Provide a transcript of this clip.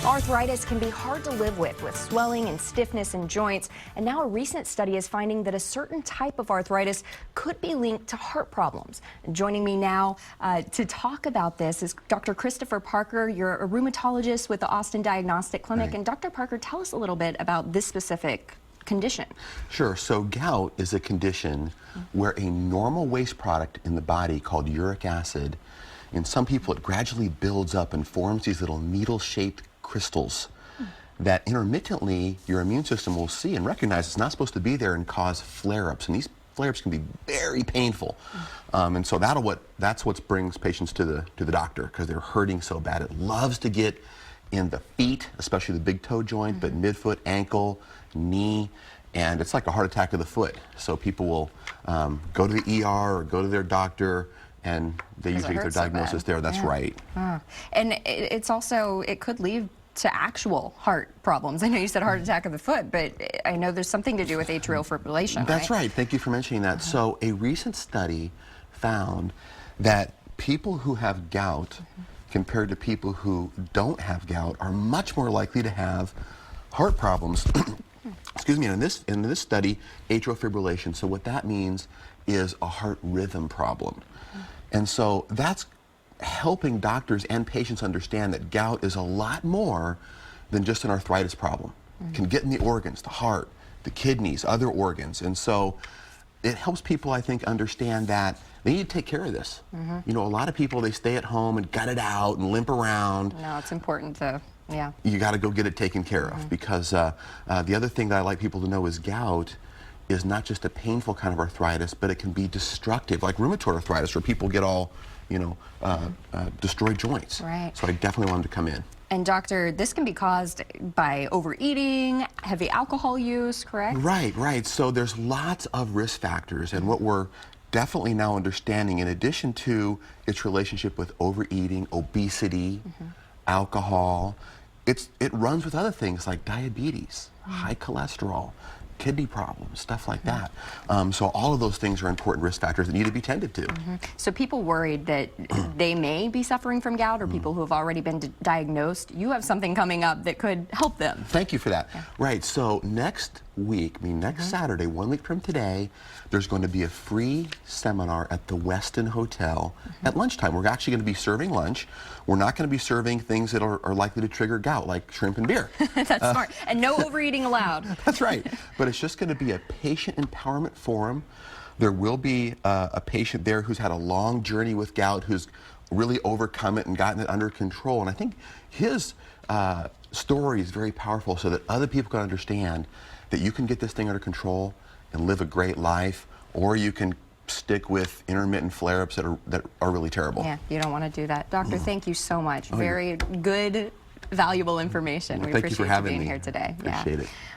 Arthritis can be hard to live with swelling and stiffness in joints. And now a recent study is finding that a certain type of arthritis could be linked to heart problems. And joining me now to talk about this is Dr. Christopher Parker. You're a rheumatologist with the Austin Diagnostic Clinic. Right. And Dr. Parker, tell us a little bit about this specific condition. Sure. So gout is a condition where a normal waste product in the body called uric acid, in some people it gradually builds up and forms these little needle-shaped crystals that intermittently your immune system will see and recognize it's not supposed to be there and cause flare-ups. And these flare-ups can be very painful. And so that's what brings patients to the doctor, because they're hurting so bad. It loves to get in the feet, especially the big toe joint, but midfoot, ankle, knee, and it's like a heart attack of the foot. So people will go to the ER or go to their doctor, and they usually get their diagnosis there. That's right. And it's also, it could lead to actual heart problems. I know you said heart attack of the foot, but I know there's something to do with atrial fibrillation, That's right. Thank you for mentioning that. So a recent study found that people who have gout compared to people who don't have gout are much more likely to have heart problems. Excuse me. In this study, atrial fibrillation. So what that means is a heart rhythm problem. And so that's helping doctors and patients understand that gout is a lot more than just an arthritis problem. It can get in the organs, the heart, the kidneys, other organs. And so it helps people, I think, understand that they need to take care of this. You know, a lot of people, they stay at home and gut it out and limp around. No, it's important to, yeah. You got to go get it taken care of, because the other thing that I like people to know is gout is not just a painful kind of arthritis, but it can be destructive, like rheumatoid arthritis, where people get all, you know, destroyed joints. Right. So I definitely want them to come in. And doctor, this can be caused by overeating, heavy alcohol use, correct? Right, right. So there's lots of risk factors, and what we're definitely now understanding, in addition to its relationship with overeating, obesity, alcohol, it runs with other things like diabetes, high cholesterol, kidney problems, stuff like that. So all of those things are important risk factors that need to be tended to. So people worried that they may be suffering from gout, or people who have already been diagnosed, you have something coming up that could help them. Thank you for that. Right, so next week, next Saturday, 1 week from today, there's going to be a free seminar at the Westin Hotel at lunchtime. We're actually going to be serving lunch. We're not going to be serving things that are likely to trigger gout, like shrimp and beer. That's smart. And no overeating allowed. That's right. But it's just going to be a patient empowerment forum. There will be a patient there who's had a long journey with gout, who's really overcome it and gotten it under control. And I think his story is very powerful, so that other people can understand that you can get this thing under control and live a great life, or you can stick with intermittent flare-ups that are really terrible. Yeah, you don't want to do that. Doctor, thank you so much. Very good, valuable information. Well, We thank you for appreciate you having being me here today. Appreciate it.